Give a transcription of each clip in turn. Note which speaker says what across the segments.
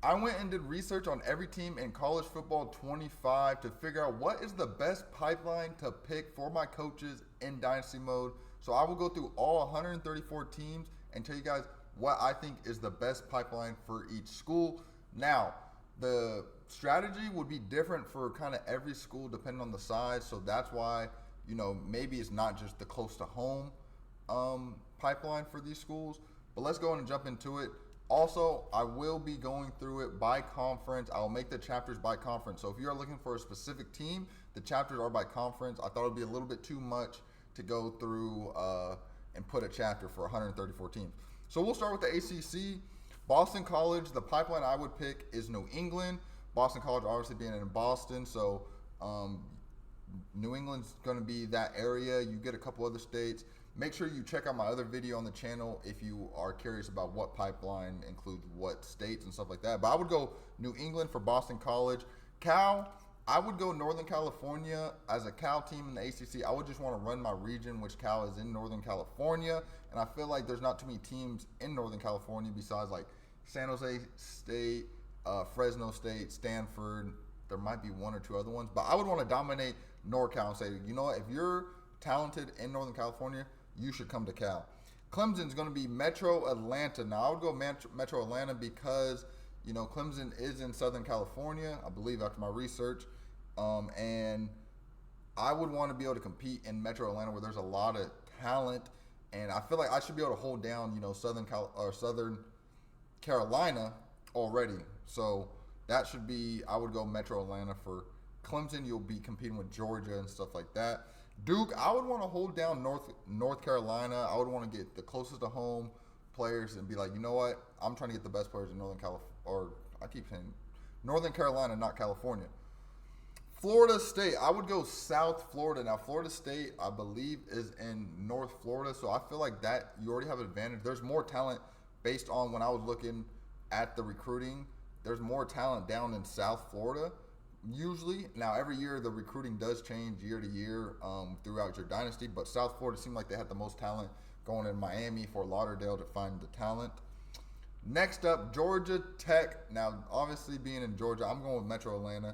Speaker 1: I went and did research on every team in college football 25 to figure out what is the best pipeline to pick for my coaches in Dynasty Mode. So I will go through all 134 teams and tell you guys what I think is the best pipeline for each school. Now, the strategy would be different for kind of every school depending on the size. So that's why, maybe it's not just the close to home pipeline for these schools. But let's go and jump into it. Also, I will be going through it by conference. I'll make the chapters by conference. So if you're looking for a specific team, the chapters are by conference. I thought it would be a little bit too much to go through and put a chapter for 134 teams. So we'll start with the ACC. Boston College, the pipeline I would pick is New England. Boston College obviously being in Boston, so New England's going to be that area. You get a couple other states. Make sure you check out my other video on the channel if you are curious about what pipeline includes what states and stuff like that. But I would go New England for Boston College. Cal, I would go Northern California. As a Cal team in the ACC, I would just want to run my region, which Cal is in Northern California. And I feel like there's not too many teams in Northern California besides like San Jose State, Fresno State, Stanford. There might be one or two other ones. But I would want to dominate NorCal and say, you know what, if you're talented in Northern California, you should come to Cal. Clemson's going to be Metro Atlanta. Now, I would go Metro Atlanta because, Clemson is in Southern California, I believe, after my research. And I would want to be able to compete in Metro Atlanta where there's a lot of talent. And I feel like I should be able to hold down, Southern Carolina already. So that should be, I would go Metro Atlanta for Clemson. You'll be competing with Georgia and stuff like that. Duke, I would want to hold down North Carolina. I would want to get the closest to home players and be like, you know what? I'm trying to get the best players in Northern California. Or I keep saying Northern Carolina, not California. Florida State, I would go South Florida. Now, Florida State, I believe, is in North Florida. So I feel like that you already have an advantage. There's more talent based on when I was looking at the recruiting. There's more talent down in South Florida. Usually, now every year the recruiting does change year to year throughout your dynasty, but South Florida seemed like they had the most talent going in Miami, Fort Lauderdale to find the talent. Next up, Georgia Tech. Now, obviously being in Georgia, I'm going with Metro Atlanta.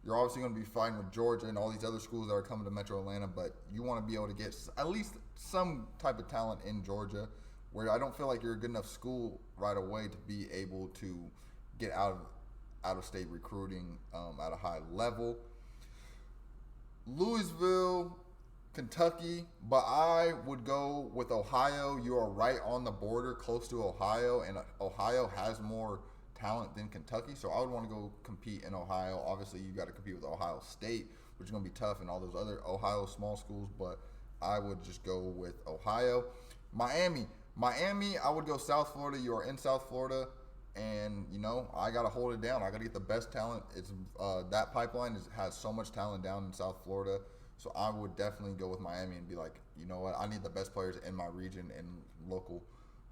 Speaker 1: You're obviously going to be fighting with Georgia and all these other schools that are coming to Metro Atlanta, but you want to be able to get at least some type of talent in Georgia where I don't feel like you're a good enough school right away to be able to get out of state recruiting at a high level. Louisville, Kentucky, but I would go with Ohio. You are right on the border, close to Ohio, and Ohio has more talent than Kentucky, so I would want to go compete in Ohio. Obviously, you got to compete with Ohio State, which is going to be tough, and all those other Ohio small schools, but I would just go with Ohio. Miami, I would go South Florida. You are in South Florida. And, I got to hold it down. I got to get the best talent. It's that pipeline has so much talent down in South Florida. So I would definitely go with Miami and be like, you know what? I need the best players in my region and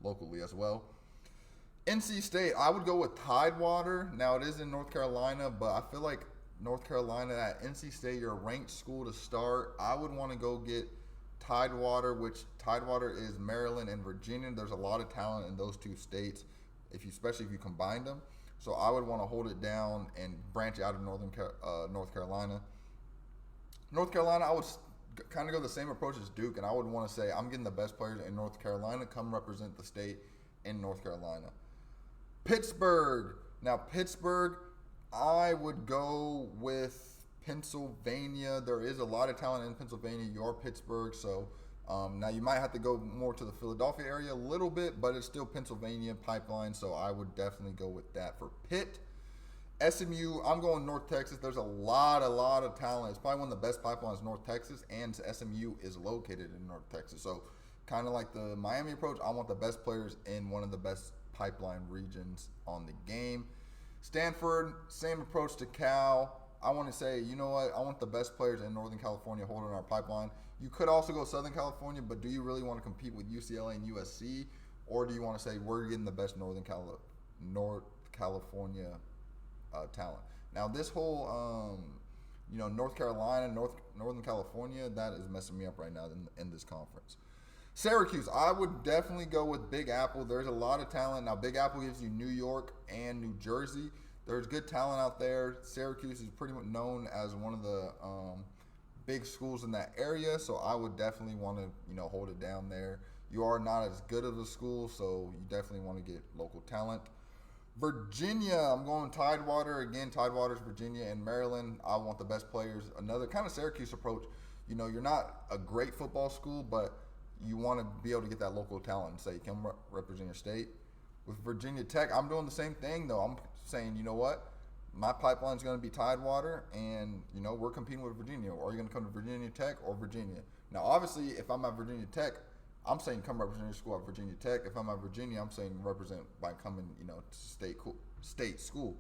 Speaker 1: locally as well. NC State, I would go with Tidewater. Now, it is in North Carolina, but I feel like North Carolina at NC State, you're a ranked school to start. I would want to go get Tidewater, which Tidewater is Maryland and Virginia. There's a lot of talent in those two states, especially if you combine them. So I would want to hold it down and branch out of North Carolina. North Carolina, I would kind of go the same approach as Duke, and I would want to say I'm getting the best players in North Carolina. Come represent the state in North Carolina. Pittsburgh. Now, Pittsburgh, I would go with Pennsylvania. There is a lot of talent in Pennsylvania. You're Pittsburgh, so now you might have to go more to the Philadelphia area a little bit, but it's still Pennsylvania pipeline, so I would definitely go with that for Pitt. SMU, I'm going North Texas. There's a lot of talent. It's probably one of the best pipelines in North Texas, and SMU is located in North Texas. So kind of like the Miami approach, I want the best players in one of the best pipeline regions on the game. Stanford, same approach to Cal. I want to say, you know what? I want the best players in Northern California holding our pipeline. You could also go Southern California, but do you really want to compete with UCLA and USC? Or do you want to say we're getting the best North California talent? Now, this whole, North Carolina, Northern California, that is messing me up right now in this conference. Syracuse, I would definitely go with Big Apple. There's a lot of talent. Now, Big Apple gives you New York and New Jersey. There's good talent out there. Syracuse is pretty much known as one of the big schools in that area, so I would definitely want to, hold it down there. You are not as good of a school, so you definitely want to get local talent. Virginia, I'm going Tidewater. Again, Tidewater's Virginia and Maryland. I want the best players. Another kind of Syracuse approach. You're not a great football school, but you want to be able to get that local talent and say you can represent your state. With Virginia Tech, I'm doing the same thing, though. I'm saying, you know what? My pipeline's going to be Tidewater, and, we're competing with Virginia. Are you going to come to Virginia Tech or Virginia? Now, obviously, if I'm at Virginia Tech, I'm saying come represent your school at Virginia Tech. If I'm at Virginia, I'm saying represent by coming, to state school.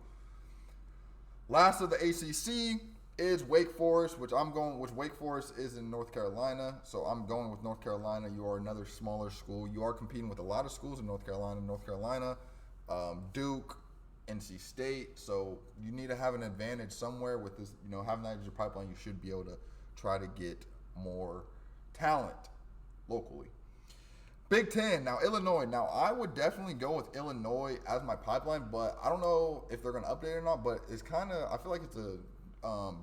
Speaker 1: Last of the ACC is Wake Forest, which Wake Forest is in North Carolina. So I'm going with North Carolina. You are another smaller school. You are competing with a lot of schools in North Carolina, Duke, NC State. So you need to have an advantage somewhere with this, having that as your pipeline. You should be able to try to get more talent locally. Big Ten. Now, Illinois. Now, I would definitely go with Illinois as my pipeline, but I don't know if they're going to update it or not, but it's kind of, I feel like it's a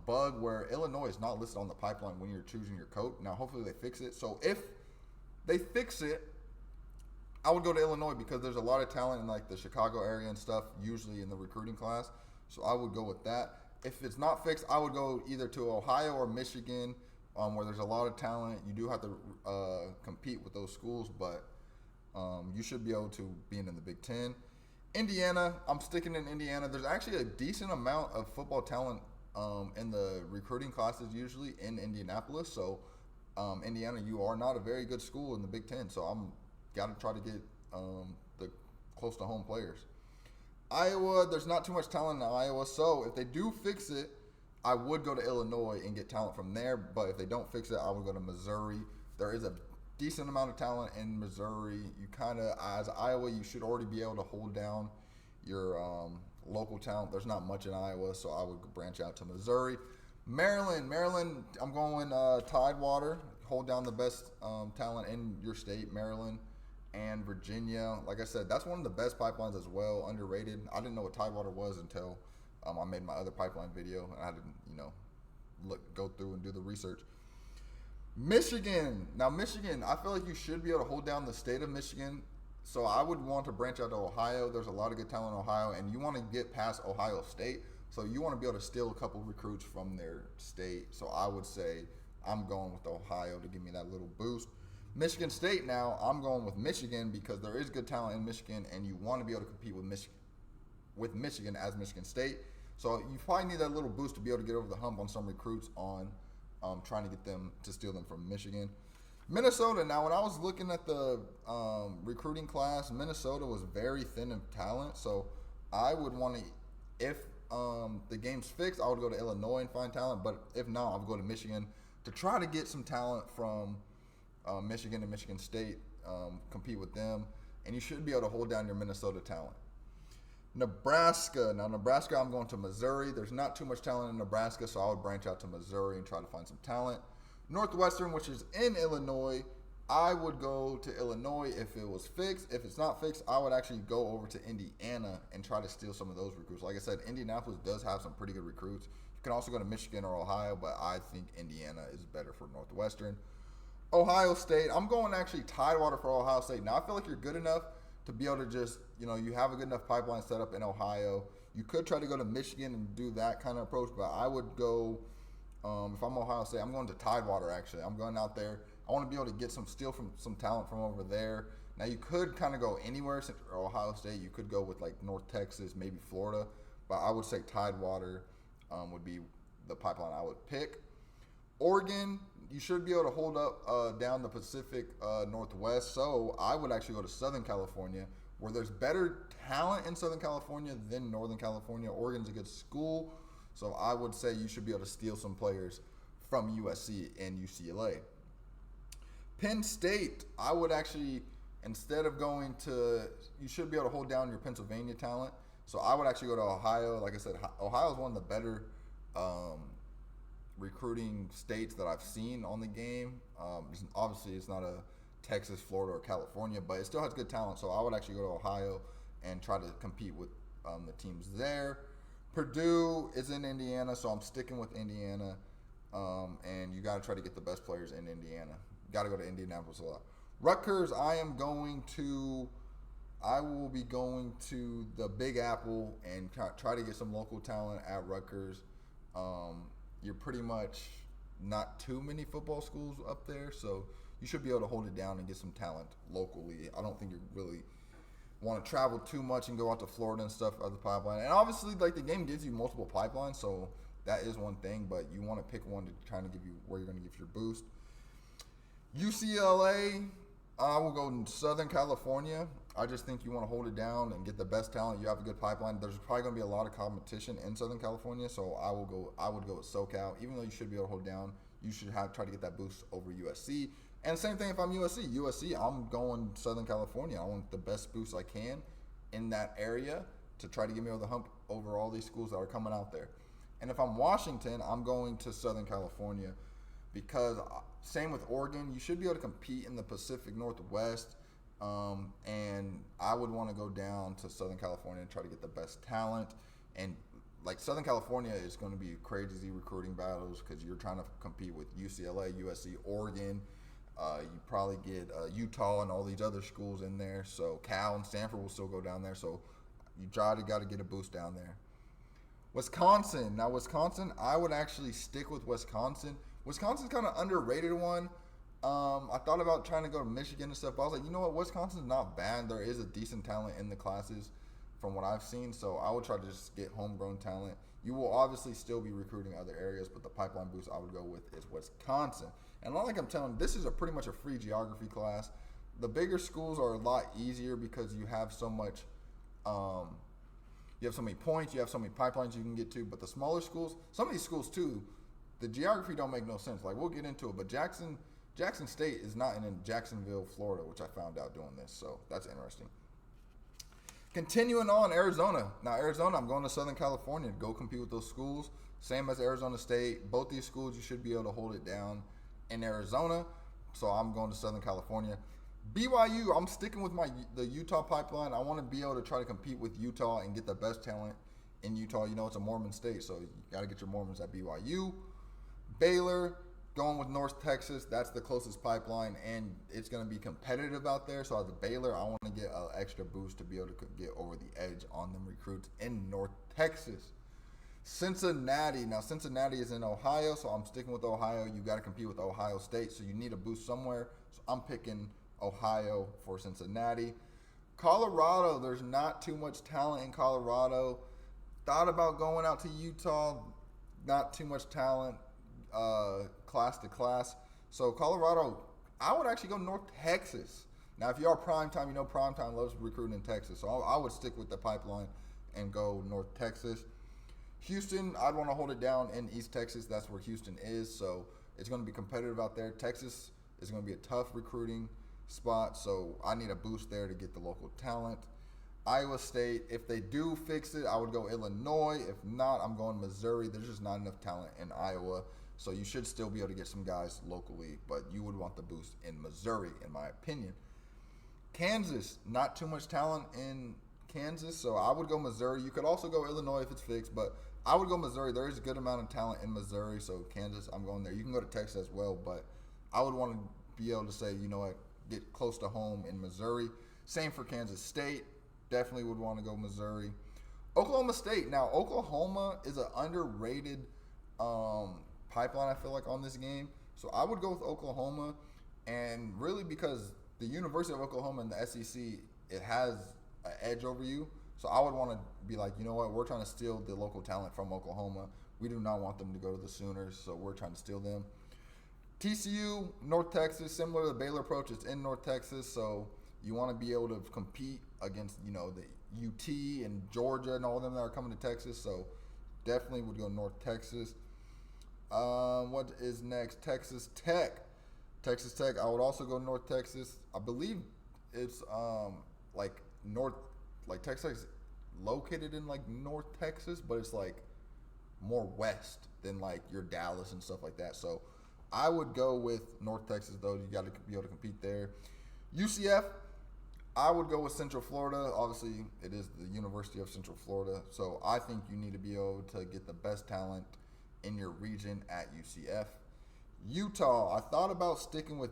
Speaker 1: bug where Illinois is not listed on the pipeline when you're choosing your coach. Now, hopefully they fix it. So if they fix it, I would go to Illinois because there's a lot of talent in like the Chicago area and stuff, usually in the recruiting class. So I would go with that. If it's not fixed, I would go either to Ohio or Michigan, where there's a lot of talent. You do have to compete with those schools, but you should be able to being in the Big Ten. Indiana, I'm sticking in Indiana. There's actually a decent amount of football talent in the recruiting classes usually in Indianapolis. So Indiana, you are not a very good school in the Big Ten. So I'm got to try to get the close to home players. Iowa, there's not too much talent in Iowa. So if they do fix it, I would go to Illinois and get talent from there, but if they don't fix it, I would go to Missouri. There is a decent amount of talent in Missouri. You kind of, as Iowa, you should already be able to hold down your local talent. There's not much in Iowa, so I would branch out to Missouri. Maryland, I'm going Tidewater. Hold down the best talent in your state, Maryland and Virginia. Like I said, that's one of the best pipelines as well, underrated. I didn't know what Tidewater was until I made my other pipeline video, and I had to, go through and do the research. Michigan. Now, Michigan, I feel like you should be able to hold down the state of Michigan. So I would want to branch out to Ohio. There's a lot of good talent in Ohio, and you want to get past Ohio State. So you want to be able to steal a couple recruits from their state. So I would say I'm going with Ohio to give me that little boost. Michigan State now, I'm going with Michigan because there is good talent in Michigan, and you want to be able to compete with Michigan as Michigan State. So you probably need that little boost to be able to get over the hump on some recruits on trying to get them to steal them from Michigan. Minnesota. Now, when I was looking at the recruiting class, Minnesota was very thin in talent. So I would want to, if the game's fixed, I would go to Illinois and find talent. But if not, I would go to Michigan to try to get some talent from Michigan and Michigan State, compete with them. And you should be able to hold down your Minnesota talent. Nebraska. Now, Nebraska, I'm going to Missouri. There's not too much talent in Nebraska, so I would branch out to Missouri and try to find some talent. Northwestern, which is in Illinois, I would go to Illinois if it was fixed. If it's not fixed, I would actually go over to Indiana and try to steal some of those recruits. Like I said, Indianapolis does have some pretty good recruits. You can also go to Michigan or Ohio, but I think Indiana is better for Northwestern. Ohio State, I'm going actually Tidewater for Ohio State. Now, I feel like you're good enough to be able to just, you have a good enough pipeline set up in Ohio. You could try to go to Michigan and do that kind of approach, but I would go, if I'm Ohio State, I'm going to Tidewater, actually. I'm going out there. I want to be able to get steal from some talent from over there. Now, you could kind of go anywhere since Ohio State. You could go with, like, North Texas, maybe Florida, but I would say Tidewater would be the pipeline I would pick. Oregon, you should be able to hold up down the Pacific Northwest. So I would actually go to Southern California, where there's better talent in Southern California than Northern California. Oregon's a good school, so I would say you should be able to steal some players from USC and UCLA. Penn State, I would actually, instead of going to, you should be able to hold down your Pennsylvania talent. So I would actually go to Ohio. Like I said, Ohio is one of the better recruiting states that I've seen on the game. Obviously, it's not a Texas, Florida, or California, but it still has good talent. So I would actually go to Ohio and try to compete with the teams there. Purdue is in Indiana, so I'm sticking with Indiana. And you got to try to get the best players in Indiana. Got to go to Indianapolis a lot. Rutgers, I will be going to the Big Apple and try to get some local talent at Rutgers. You're pretty much not too many football schools up there, so you should be able to hold it down and get some talent locally. I don't think you really want to travel too much and go out to Florida and stuff, other pipeline. And obviously, like, the game gives you multiple pipelines, so that is one thing, but you want to pick one to kind of give you where you're going to get your boost. UCLA, I will go in Southern California. I just think you want to hold it down and get the best talent. You have a good pipeline. There's probably going to be a lot of competition in Southern California, so I would go with SoCal. Even though you should be able to hold it down, you should try to get that boost over USC. And same thing if I'm USC, I'm going Southern California. I want the best boost I can in that area to try to get me over the hump over all these schools that are coming out there. And if I'm Washington, I'm going to Southern California because same with Oregon, you should be able to compete in the Pacific Northwest. And I would want to go down to Southern California and try to get the best talent. And like Southern California is going to be crazy recruiting battles because you're trying to compete with UCLA, USC, Oregon. You probably get Utah and all these other schools in there. So Cal and Stanford will still go down there. So you got to get a boost down there. Wisconsin. Now, Wisconsin, I would actually stick with Wisconsin. Wisconsin's kind of underrated one. I thought about trying to go to Michigan and stuff, but I was like, you know what? Wisconsin's not bad. There is a decent talent in the classes from what I've seen, so I would try to just get homegrown talent. You will obviously still be recruiting other areas, but the pipeline boost I would go with is Wisconsin. And like I'm telling you, this is pretty much a free geography class. The bigger schools are a lot easier because you have so much you have so many points, you have so many pipelines you can get to, but the smaller schools, some of these schools too, the geography don't make no sense. Like, we'll get into it, but Jackson State is not in Jacksonville, Florida, which I found out doing this, so that's interesting. Continuing on, Arizona. Now, Arizona, I'm going to Southern California to go compete with those schools. Same as Arizona State. Both these schools, you should be able to hold it down in Arizona, so I'm going to Southern California. BYU, I'm sticking with the Utah pipeline. I want to be able to try to compete with Utah and get the best talent in Utah. You know, it's a Mormon state, so you got to get your Mormons at BYU. Baylor, going with North Texas. That's the closest pipeline, and it's going to be competitive out there. So as a Baylor, I want to get an extra boost to be able to get over the edge on them recruits in North Texas. Cincinnati. Now, Cincinnati is in Ohio, so I'm sticking with Ohio. You got to compete with Ohio State, so you need a boost somewhere. So I'm picking Ohio for Cincinnati. Colorado, there's not too much talent in Colorado. Thought about going out to Utah, not too much talent, class to class. So Colorado, I would actually go North Texas. Now, if you are primetime, you know primetime loves recruiting in Texas. So I would stick with the pipeline and go North Texas. Houston, I'd want to hold it down in East Texas. That's where Houston is. So it's going to be competitive out there. Texas is going to be a tough recruiting spot, so I need a boost there to get the local talent. Iowa State, if they do fix it, I would go Illinois. If not, I'm going Missouri. There's just not enough talent in Iowa, so you should still be able to get some guys locally, but you would want the boost in Missouri, in my opinion. Kansas, not too much talent in Kansas, so I would go Missouri. You could also go Illinois if it's fixed, but I would go Missouri. There is a good amount of talent in Missouri, so Kansas, I'm going there. You can go to Texas as well, but I would want to be able to say, you know what, get close to home in Missouri. Same for Kansas State. Definitely would want to go Missouri. Oklahoma State. Now, Oklahoma is an underrated pipeline, I feel like, on this game. So I would go with Oklahoma, and really because the University of Oklahoma and the SEC, it has an edge over you. So I would want to be like, you know what, we're trying to steal the local talent from Oklahoma. We do not want them to go to the Sooners, so we're trying to steal them. TCU, North Texas, similar to the Baylor approach, it's in North Texas, so you want to be able to compete against, you know, the UT and Georgia and all of them that are coming to Texas, so definitely would go North Texas. What is next? Texas Tech. Texas Tech, I would also go North Texas. I believe it's Texas is located in like North Texas, but it's like more west than like your Dallas and stuff like that, so I would go with North Texas, though. You got to be able to compete there. UCF, I would go with Central Florida. Obviously, it is the University of Central Florida. So I think you need to be able to get the best talent in your region at UCF. Utah, I thought about sticking with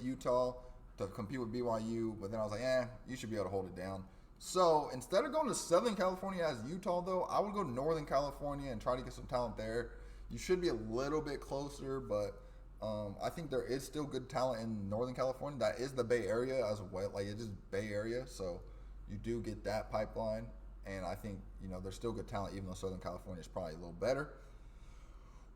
Speaker 1: Utah to compete with BYU, but then I was like, you should be able to hold it down. So instead of going to Southern California as Utah, though, I would go to Northern California and try to get some talent there. You should be a little bit closer, but I think there is still good talent in Northern California. That is the Bay Area as well. Like, it is Bay Area, so you do get that pipeline. And I think, there's still good talent, even though Southern California is probably a little better.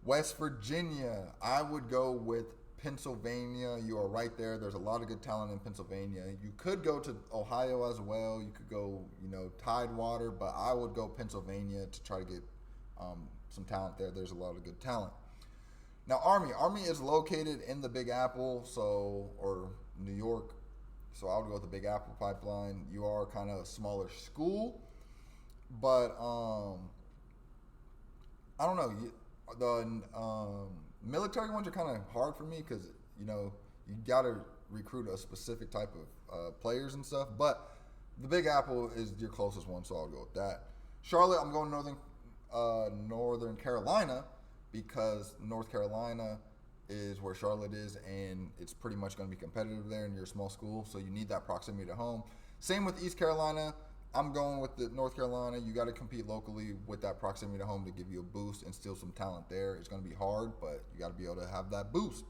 Speaker 1: West Virginia, I would go with Pennsylvania. You are right there. There's a lot of good talent in Pennsylvania. You could go to Ohio as well. You could go, Tidewater, but I would go Pennsylvania to try to get some talent there. There's a lot of good talent. Now, Army is located in the Big Apple, or New York. So I would go with the Big Apple pipeline. You are kind of a smaller school, but I don't know. The military ones are kind of hard for me because you got to recruit a specific type of players and stuff. But the Big Apple is your closest one, so I'll go with that. Charlotte, I'm going Northern Carolina because North Carolina is where Charlotte is, and it's pretty much going to be competitive there, and you're a small school, so you need that proximity to home. Same with East Carolina. I'm going with the North Carolina. You got to compete locally with that proximity to home to give you a boost and steal some talent there. It's going to be hard, but you got to be able to have that boost.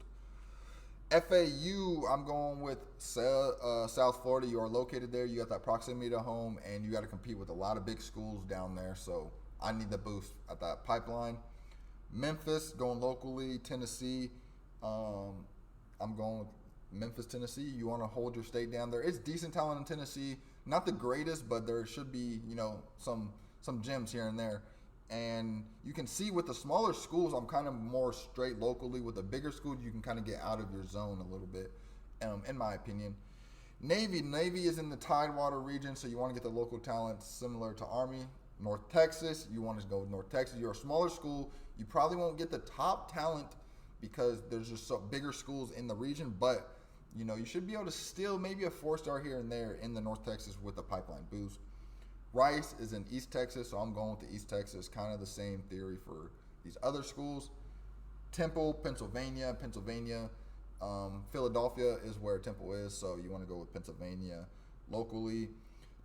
Speaker 1: FAU, I'm going with South Florida. You are located there. You got that proximity to home, and you got to compete with a lot of big schools down there. So I need the boost at that pipeline. Memphis, going locally. Tennessee, I'm going with Memphis, Tennessee. You want to hold your state down. There is decent talent in Tennessee. Not the greatest, but there should be, some gems here and there. And you can see with the smaller schools, I'm kind of more straight locally. With the bigger schools, you can kind of get out of your zone a little bit, in my opinion. Navy is in the Tidewater region, so you want to get the local talent similar to Army. North Texas, you want to go with North Texas. You're a smaller school. You probably won't get the top talent because there's just bigger schools in the region, but you should be able to steal maybe a 4-star here and there in the North Texas with the pipeline boost. Rice is in East Texas, so I'm going with the East Texas. Kind of the same theory for these other schools. Temple, Pennsylvania. Philadelphia is where Temple is, so you want to go with Pennsylvania locally.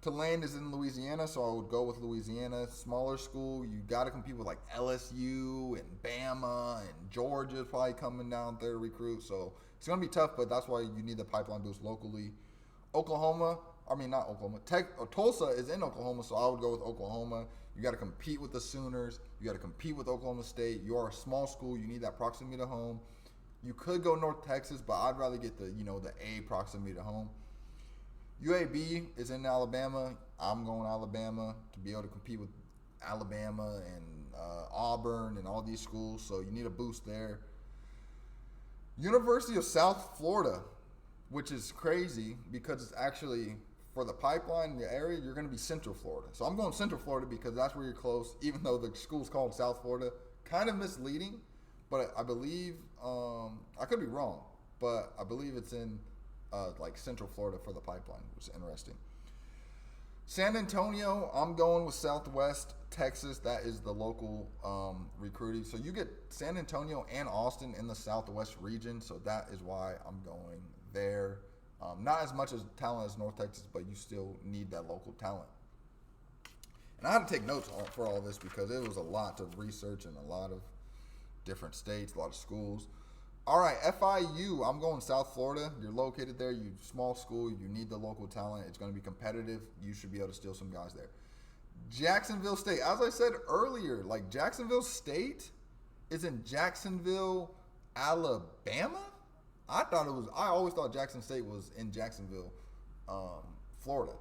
Speaker 1: Tulane is in Louisiana, so I would go with Louisiana. Smaller school, you got to compete with like LSU and Bama and Georgia probably coming down there to recruit. So it's going to be tough, but that's why you need the pipeline boost locally. Tulsa is in Oklahoma, so I would go with Oklahoma. You got to compete with the Sooners. You got to compete with Oklahoma State. You are a small school. You need that proximity to home. You could go North Texas, but I'd rather get the A proximity to home. UAB is in Alabama. I'm going Alabama to be able to compete with Alabama and Auburn and all these schools, so you need a boost there. University of South Florida, which is crazy because it's actually, for the pipeline in the area, you're going to be Central Florida. So I'm going Central Florida because that's where you're close, even though the school's called South Florida. Kind of misleading, but I believe, I could be wrong, but I believe it's in Central Florida for the pipeline, which is interesting. San Antonio, I'm going with Southwest Texas. That is the local recruiting. So you get San Antonio and Austin in the Southwest region, so that is why I'm going there. Not as much as talent as North Texas, but you still need that local talent. And I had to take notes for all this because it was a lot to research in a lot of different states, a lot of schools. All right, FIU, I'm going South Florida. You're located there. You small school. You need the local talent. It's going to be competitive. You should be able to steal some guys there. Jacksonville State, as I said earlier, Jacksonville State is in Jacksonville, Alabama. I always thought Jackson State was in Jacksonville, Florida.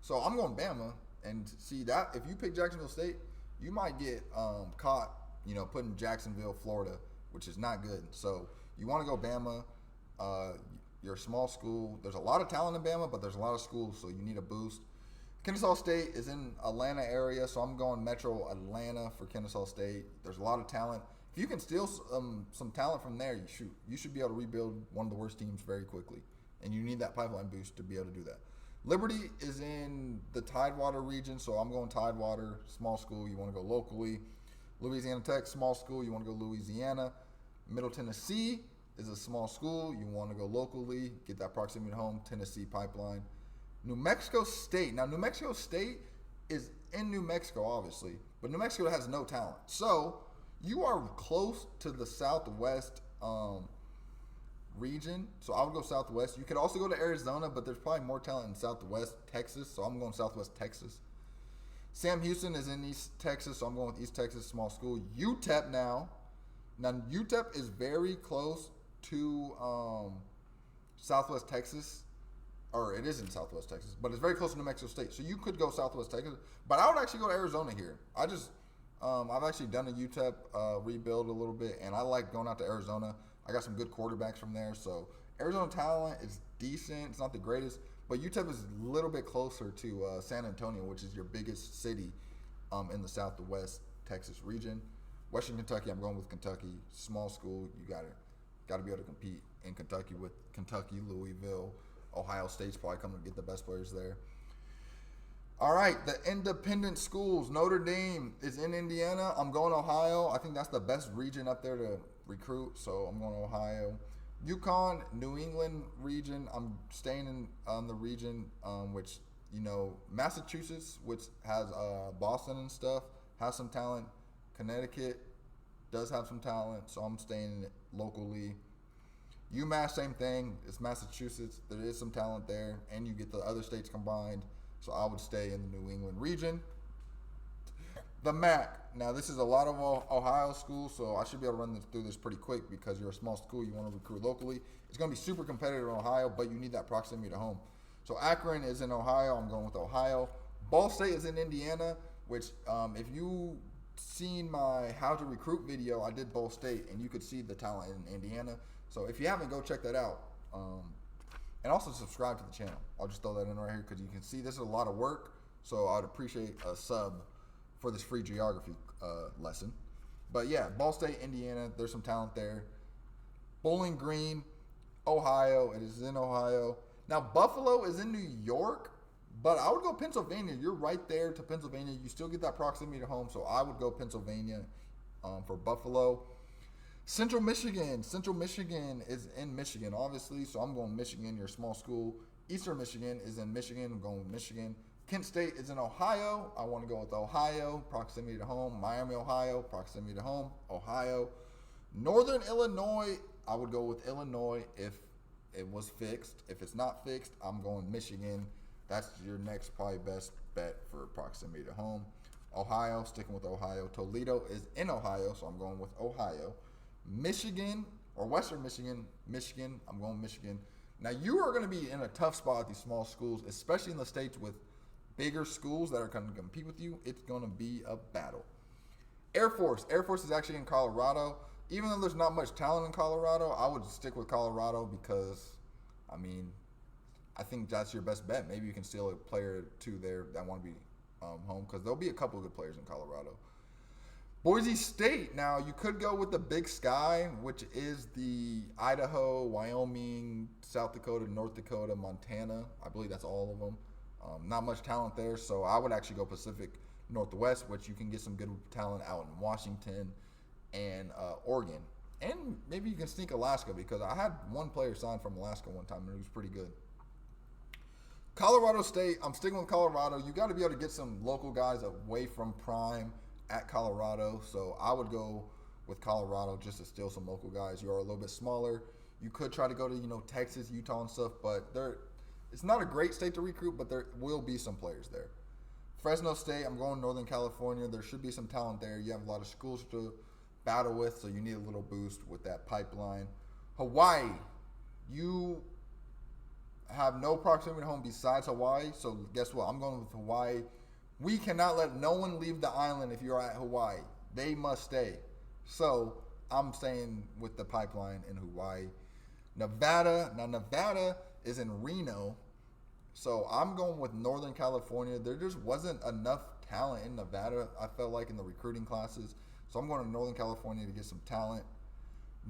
Speaker 1: So I'm going Bama, and see that if you pick Jacksonville State, you might get caught, putting Jacksonville, Florida, which is not good. So you want to go Bama. You're a small school. There's a lot of talent in Bama, but there's a lot of schools, so you need a boost. Kennesaw State is in Atlanta area, so I'm going Metro Atlanta for Kennesaw State. There's a lot of talent. if you can steal some talent from there, you should be able to rebuild one of the worst teams very quickly, and you need that pipeline boost to be able to do that. Liberty is in the Tidewater region, so I'm going Tidewater, small school. You want to go locally. Louisiana Tech, small school. You want to go Louisiana. Middle Tennessee is a small school. You want to go locally, get that proximity to home, Tennessee pipeline. New Mexico State. Now, New Mexico State is in New Mexico, obviously, but New Mexico has no talent. So you are close to the Southwest region, so I would go Southwest. You could also go to Arizona, but there's probably more talent in Southwest Texas, so I'm going Southwest Texas. Sam Houston is in East Texas, so I'm going with East Texas, small school. UTEP now. Now, UTEP is very close to Southwest Texas, or it is in Southwest Texas, but it's very close to New Mexico State, so you could go Southwest Texas. But I would actually go to Arizona here. I've actually done a UTEP rebuild a little bit, and I like going out to Arizona. I got some good quarterbacks from there, so Arizona talent is decent. It's not the greatest, but UTEP is a little bit closer to San Antonio, which is your biggest city in the Southwest Texas region. Western Kentucky, I'm going with Kentucky. Small school, you got to be able to compete in Kentucky with Kentucky, Louisville, Ohio State's probably coming to get the best players there. All right, the independent schools. Notre Dame is in Indiana. I'm going Ohio. I think that's the best region up there to recruit, so I'm going to Ohio. UConn, New England region. I'm staying in the region, which, Massachusetts, which has Boston and stuff, has some talent. Connecticut does have some talent, so I'm staying locally. UMass, same thing. It's Massachusetts. There is some talent there, and you get the other states combined. So I would stay in the New England region. The MAC. Now, this is a lot of Ohio schools, so I should be able to run through this pretty quick because you're a small school. You want to recruit locally. It's going to be super competitive in Ohio, but you need that proximity to home. So Akron is in Ohio. I'm going with Ohio. Ball State is in Indiana, which if you seen my How to Recruit video, I did Ball State, and you could see the talent in Indiana. So if you haven't, go check that out. And also subscribe to the channel. I'll just throw that in right here because you can see this is a lot of work. So I'd appreciate a sub for this free geography lesson. But yeah, Ball State, Indiana, there's some talent there. Bowling Green, Ohio. It is in Ohio. Now, Buffalo is in New York, but I would go Pennsylvania. You're right there to Pennsylvania. You still get that proximity to home, so I would go Pennsylvania for Buffalo. Central Michigan. Central Michigan is in Michigan, obviously, so I'm going Michigan, your small school. Eastern Michigan is in Michigan. I'm going with Michigan. Kent State is in Ohio. I want to go with Ohio, proximity to home. Miami, Ohio, proximity to home. Ohio. Northern Illinois, I would go with Illinois if it was fixed. If it's not fixed, I'm going Michigan. That's your next probably best bet for proximity to home. Ohio, sticking with Ohio. Toledo is in Ohio, so I'm going with Ohio. Michigan or Western Michigan, I'm going Michigan. Now, you are going to be in a tough spot at these small schools, especially in the states with bigger schools that are going to compete with you. It's going to be a battle. Air Force is actually in Colorado. Even though there's not much talent in Colorado, I would stick with Colorado because, I think that's your best bet. Maybe you can steal a player or two there that want to be home because there'll be a couple of good players in Colorado. Boise State. Now, you could go with the Big Sky, which is the Idaho, Wyoming, South Dakota, North Dakota, Montana. I believe that's all of them. Not much talent there, so I would actually go Pacific Northwest, which you can get some good talent out in Washington and Oregon. And maybe you can sneak Alaska because I had one player signed from Alaska one time, and he was pretty good. Colorado State, I'm sticking with Colorado. You got to be able to get some local guys away from prime at Colorado, so I would go with Colorado just to steal some local guys. You are a little bit smaller. You could try to go to Texas, Utah, and stuff, but it's not a great state to recruit, but there will be some players there. Fresno State, I'm going Northern California. There should be some talent there. You have a lot of schools to battle with, so you need a little boost with that pipeline. Hawaii, you have no proximity to home besides Hawaii, so guess what? I'm going with Hawaii. We cannot let no one leave the island if you're at Hawaii. They must stay. So I'm staying with the pipeline in Hawaii. Nevada. Now, Nevada is in Reno. So I'm going with Northern California. There just wasn't enough talent in Nevada, I felt like, in the recruiting classes. So I'm going to Northern California to get some talent.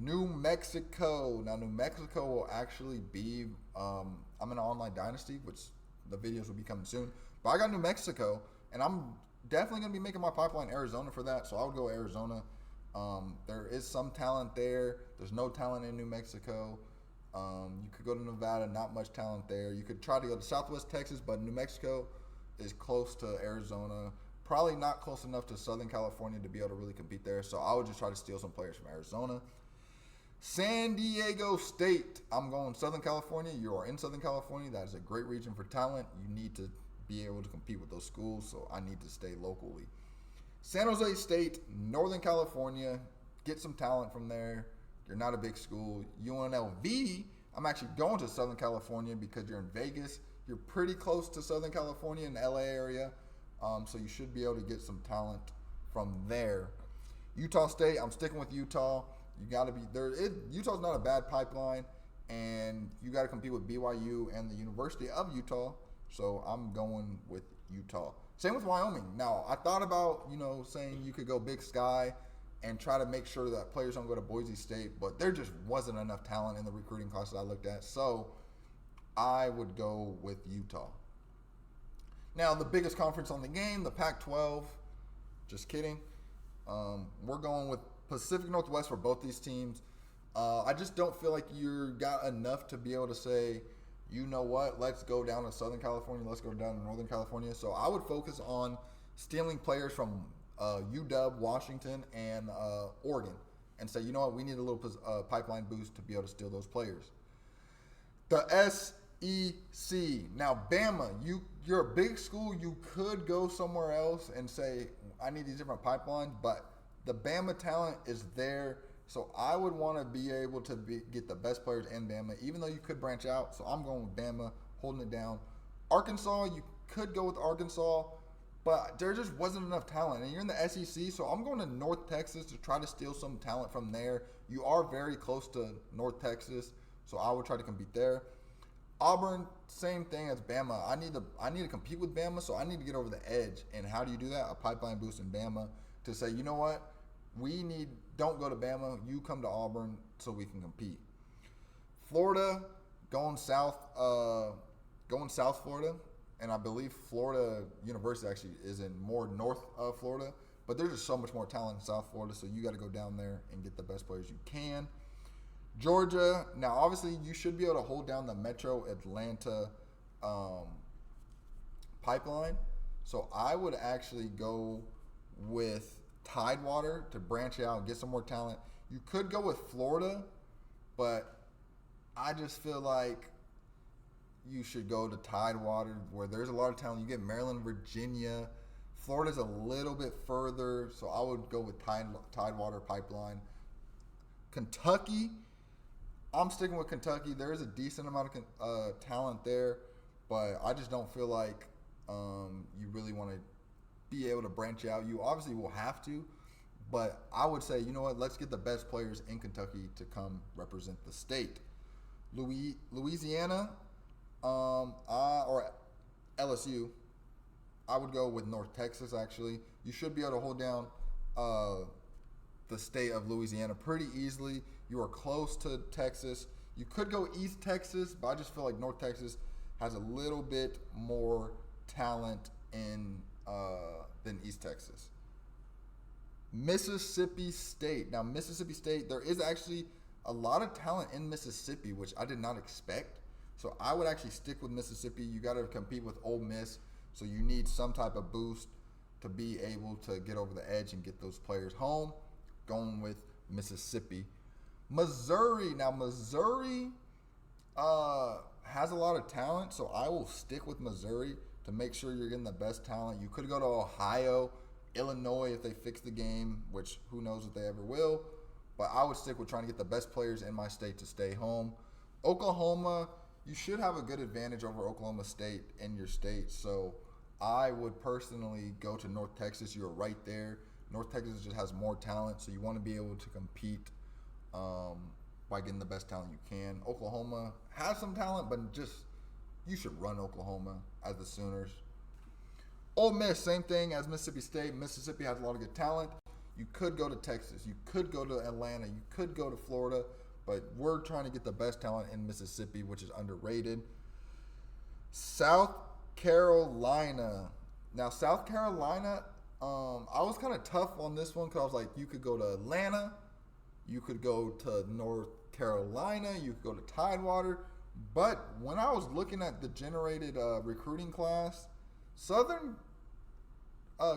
Speaker 1: New Mexico. Now, New Mexico will actually be, I'm in an online dynasty, which the videos will be coming soon. But I got New Mexico, and I'm definitely going to be making my pipeline Arizona for that. So I would go Arizona. There is some talent there. There's no talent in New Mexico. You could go to Nevada, not much talent there. You could try to go to Southwest Texas, but New Mexico is close to Arizona. Probably not close enough to Southern California to be able to really compete there. So I would just try to steal some players from Arizona. San Diego State. I'm going Southern California. You are in Southern California. That is a great region for talent. You need to be able to compete with those schools, so I need to stay locally. San Jose State, Northern California. Get some talent from there. You're not a big school. UNLV, I'm actually going to Southern California because you're in Vegas. You're pretty close to Southern California in the LA area, so you should be able to get some talent from there. Utah State, I'm sticking with Utah. You got to be there. Utah's not a bad pipeline, and you got to compete with BYU and the University of Utah. So I'm going with Utah. Same with Wyoming. Now I thought about saying you could go Big Sky and try to make sure that players don't go to Boise State, but there just wasn't enough talent in the recruiting classes I looked at. So I would go with Utah. Now the biggest conference on the game, the Pac-12. Just kidding. We're going with Pacific Northwest for both these teams. I just don't feel like you got enough to be able to say, you know what, let's go down to Southern California, let's go down to Northern California. So I would focus on stealing players from UW, Washington, and Oregon and say, you know what, we need a little pipeline boost to be able to steal those players. The SEC. Now, Bama, you're a big school. You could go somewhere else and say, I need these different pipelines, but the Bama talent is there, so I would want to be able to get the best players in Bama, even though you could branch out. So I'm going with Bama, holding it down. Arkansas, you could go with Arkansas, but there just wasn't enough talent. And you're in the SEC, so I'm going to North Texas to try to steal some talent from there. You are very close to North Texas, so I would try to compete there. Auburn, same thing as Bama. I need to compete with Bama, so I need to get over the edge. And how do you do that? A pipeline boost in Bama to say, you know what? Don't go to Bama. You come to Auburn so we can compete. Florida, going south Florida, and I believe Florida University actually is in more north of Florida, but there's just so much more talent in South Florida, so you got to go down there and get the best players you can. Georgia, now obviously you should be able to hold down the Metro Atlanta pipeline, so I would actually go with Tidewater to branch out and get some more talent. You could go with Florida, but I just feel like you should go to Tidewater where there's a lot of talent. You get Maryland, Virginia. Florida's a little bit further, so I would go with Tidewater pipeline. Kentucky, I'm sticking with Kentucky. There is a decent amount of talent there, but I just don't feel like you really want to be able to branch out. You obviously will have to, but I would say, you know what, let's get the best players in Kentucky to come represent the state. Louisiana, or LSU, I would go with North Texas, actually. You should be able to hold down the state of Louisiana pretty easily. You are close to Texas. You could go East Texas, but I just feel like North Texas has a little bit more talent than East Texas. Mississippi State. Now, Mississippi State, there is actually a lot of talent in Mississippi, which I did not expect. So I would actually stick with Mississippi. You got to compete with Ole Miss, so you need some type of boost to be able to get over the edge and get those players home. Going with Mississippi. Missouri. Now, Missouri has a lot of talent, so I will stick with Missouri to make sure you're getting the best talent. You could go to Ohio, Illinois if they fix the game, which who knows if they ever will. But I would stick with trying to get the best players in my state to stay home. Oklahoma, you should have a good advantage over Oklahoma State in your state. So I would personally go to North Texas. You're right there. North Texas just has more talent, so you want to be able to compete by getting the best talent you can. Oklahoma has some talent, but you should run Oklahoma as the Sooners. Ole Miss, same thing as Mississippi State. Mississippi has a lot of good talent. You could go to Texas. You could go to Atlanta. You could go to Florida. But we're trying to get the best talent in Mississippi, which is underrated. South Carolina. Now, South Carolina, I was kind of tough on this one because I was like, you could go to Atlanta. You could go to North Carolina. You could go to Tidewater. But when I was looking at the generated recruiting class, Southern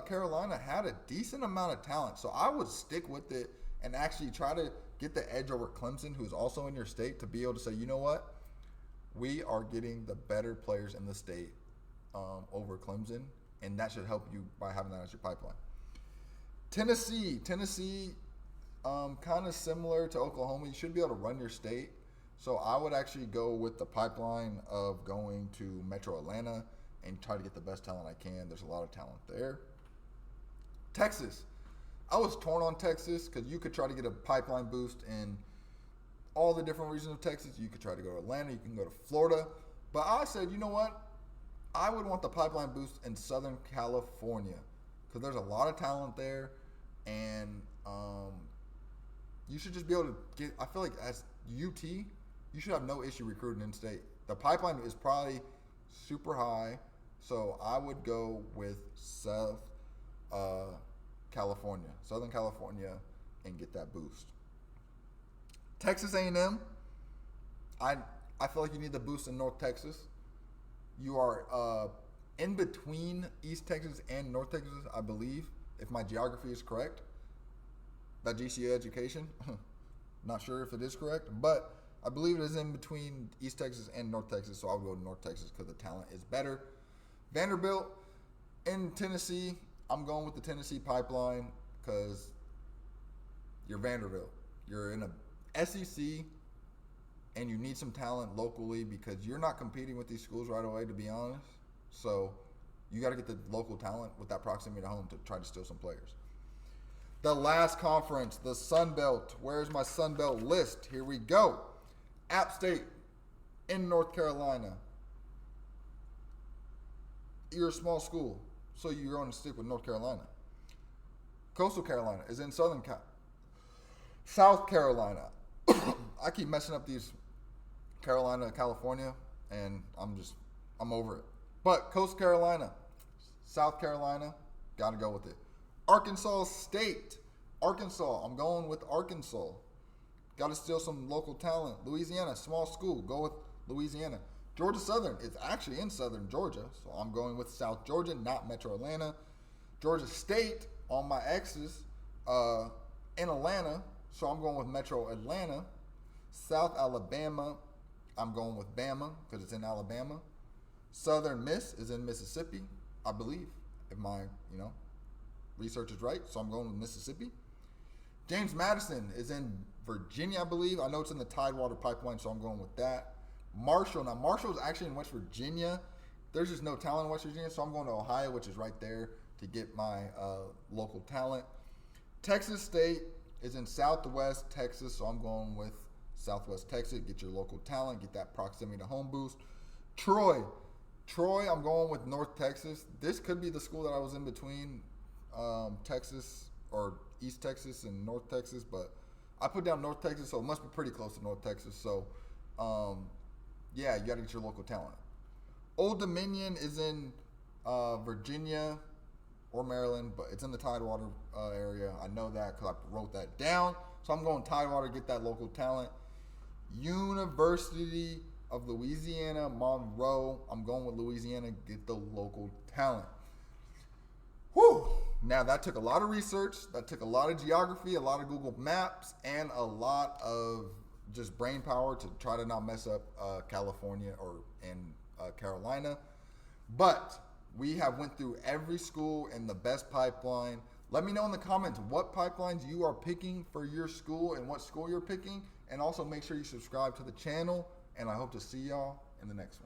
Speaker 1: Carolina had a decent amount of talent. So I would stick with it and actually try to get the edge over Clemson, who's also in your state, to be able to say, you know what? We are getting the better players in the state over Clemson, and that should help you by having that as your pipeline. Tennessee, kind of similar to Oklahoma. You should be able to run your state. So I would actually go with the pipeline of going to Metro Atlanta and try to get the best talent I can. There's a lot of talent there. Texas. I was torn on Texas because you could try to get a pipeline boost in all the different regions of Texas. You could try to go to Atlanta. You can go to Florida. But I said, you know what? I would want the pipeline boost in Southern California because there's a lot of talent there. And you should just be able to get – I feel like as UT, you should have no issue recruiting in state. The pipeline is probably super high. So I would go with Southern California, and get that boost. Texas A&M, I feel like you need the boost in North Texas. You are in between East Texas and North Texas, I believe, if my geography is correct. That GCU education, not sure if it is correct, but I believe it is in between East Texas and North Texas, so I would go to North Texas because the talent is better. Vanderbilt in Tennessee, I'm going with the Tennessee pipeline because you're Vanderbilt. You're in a SEC, and you need some talent locally because you're not competing with these schools right away, to be honest. So you got to get the local talent with that proximity to home to try to steal some players. The last conference, the Sun Belt. Where's my Sun Belt list? Here we go. App State in North Carolina. You're a small school, so you're going to stick with North Carolina. Coastal Carolina is in South Carolina. I keep messing up these Carolina, California, and I'm over it. But Coastal Carolina, South Carolina, got to go with it. Arkansas State. Arkansas, I'm going with Arkansas. Got to steal some local talent. Louisiana, small school, go with Louisiana. Georgia Southern is actually in Southern Georgia, so I'm going with South Georgia, not Metro Atlanta. Georgia State on my X's in Atlanta, so I'm going with Metro Atlanta. South Alabama, I'm going with Bama because it's in Alabama. Southern Miss is in Mississippi, I believe, if my research is right, so I'm going with Mississippi. James Madison is in Virginia, I believe. I know it's in the Tidewater pipeline, so I'm going with that. Marshall is actually in West Virginia. There's just no talent in West Virginia, so I'm going to Ohio, which is right there, to get my local talent. Texas State is in Southwest Texas, so I'm going with Southwest Texas. Get your local talent, get that proximity to home boost. Troy, I'm going with North Texas. This could be the school that I was in between Texas or East Texas and North Texas, but I put down North Texas, so it must be pretty close to North Texas. So, yeah, you got to get your local talent. Old Dominion is in Virginia or Maryland, but it's in the Tidewater area. I know that because I wrote that down. So I'm going Tidewater, get that local talent. University of Louisiana, Monroe. I'm going with Louisiana, get the local talent. Whew. Now, that took a lot of research. That took a lot of geography, a lot of Google Maps, and a lot of just brain power to try to not mess up California and Carolina. But we have went through every school and the best pipeline. Let me know in the comments what pipelines you are picking for your school and what school you're picking. And also make sure you subscribe to the channel. And I hope to see y'all in the next one.